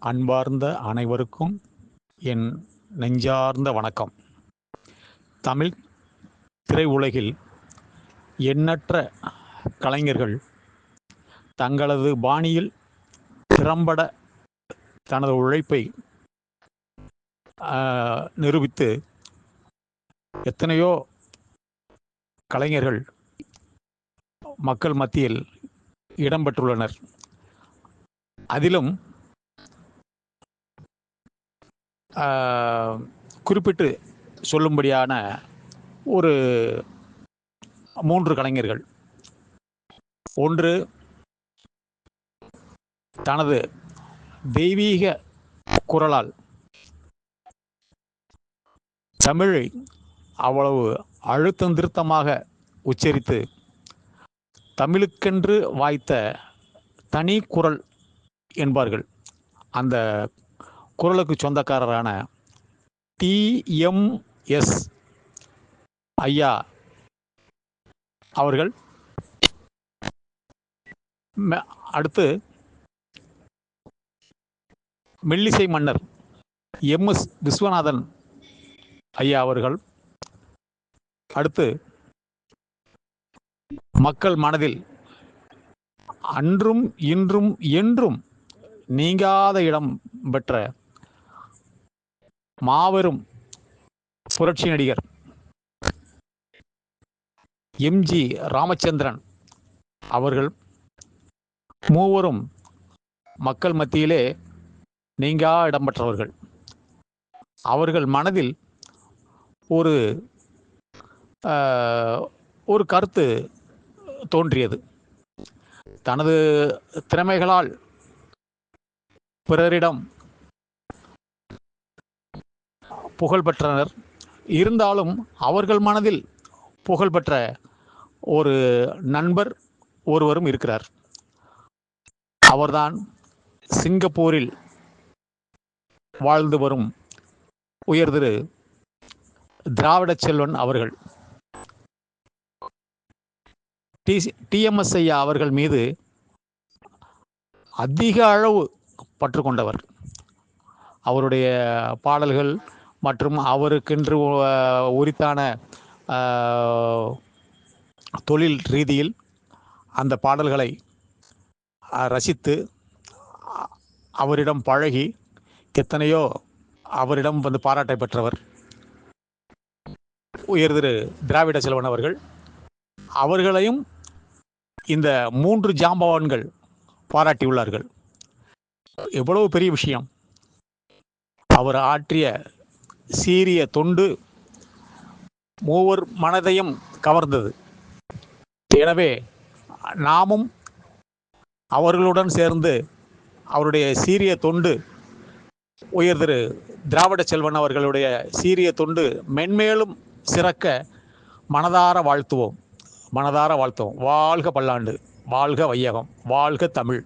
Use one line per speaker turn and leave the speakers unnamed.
அன்பார்ந்த அனைவருக்கும் என் நெஞ்சார்ந்த வணக்கம். தமிழ் திரையுலகில் எண்ணற்ற கலைஞர்கள் தங்களது பாணியில் திறம்பட தனது உழைப்பை நிரூபித்து எத்தனையோ கலைஞர்கள் மக்கள் மத்தியில் இடம்பெற்றுள்ளனர். அதிலும் குறிப்பிட்டு சொல்லும்படியான ஒரு 3 கலைஞர்கள். ஒன்று, தனது தெய்வீக குரலால் தமிழை அவ்வளவு அழுத்தம் திருத்தமாக உச்சரித்து தமிழுக்கென்று வாய்த்த தனி குரல் என்பார்கள். அந்த குரலுக்கு சொந்தக்காரரான டிஎம்எஸ் ஐயா அவர்கள். அடுத்து மெல்லிசை மன்னர் எம்எஸ் விஸ்வநாதன் ஐயா அவர்கள். அடுத்து மக்கள் மனதில் அன்றும் இன்றும் என்றும் நீங்காத இடம் பெற்ற மாபெரும் புரட்சி நடிகர் எம்ஜி ராமச்சந்திரன் அவர்கள். மூவரும் மக்கள் மத்தியிலே நீங்கா இடம் பெற்றவர்கள். அவர்கள் மனதில் ஒரு கருத்து தோன்றியது. தனது திறமைகளால் பிறரிடம் புகழ் பெற்றனர். இருந்தாலும் அவர்கள் மனதில் புகழ்பெற்ற ஒரு நண்பர் ஒருவரும் இருக்கிறார். அவர்தான் சிங்கப்பூரில் வாழ்ந்து வரும் உயர் திரு திராவிட செல்வன் அவர்கள். டிஎம்எஸ் ஐயா அவர்கள் மீது அதிக அளவு பற்று கொண்டவர். அவருடைய பாடல்கள் மற்றும் அவருக்கென்று உரித்தான தொழில் ரீதியில் அந்த பாடல்களை ரசித்து அவரிடம் பழகி எத்தனையோ அவரிடம் பாராட்டை பெற்றவர் உயர் திரு திராவிட செல்வன் அவர்கள். அவர்களையும் இந்த 3 ஜாம்பவான்கள் பாராட்டியுள்ளார்கள். எவ்வளவு பெரிய விஷயம்! அவர் ஆற்றிய சீரிய தொண்டு மூவர் மனதையும் கவர்ந்தது. எனவே நாமும் அவர்களுடன் சேர்ந்து அவருடைய சீரிய தொண்டு, உயர் திரு திராவிட செல்வன் அவர்களுடைய சீரிய தொண்டு மென்மேலும் சிறக்க மனதார வாழ்த்துவோம். வாழ்க பல்லாண்டு, வாழ்க வையகம், வாழ்க தமிழ்.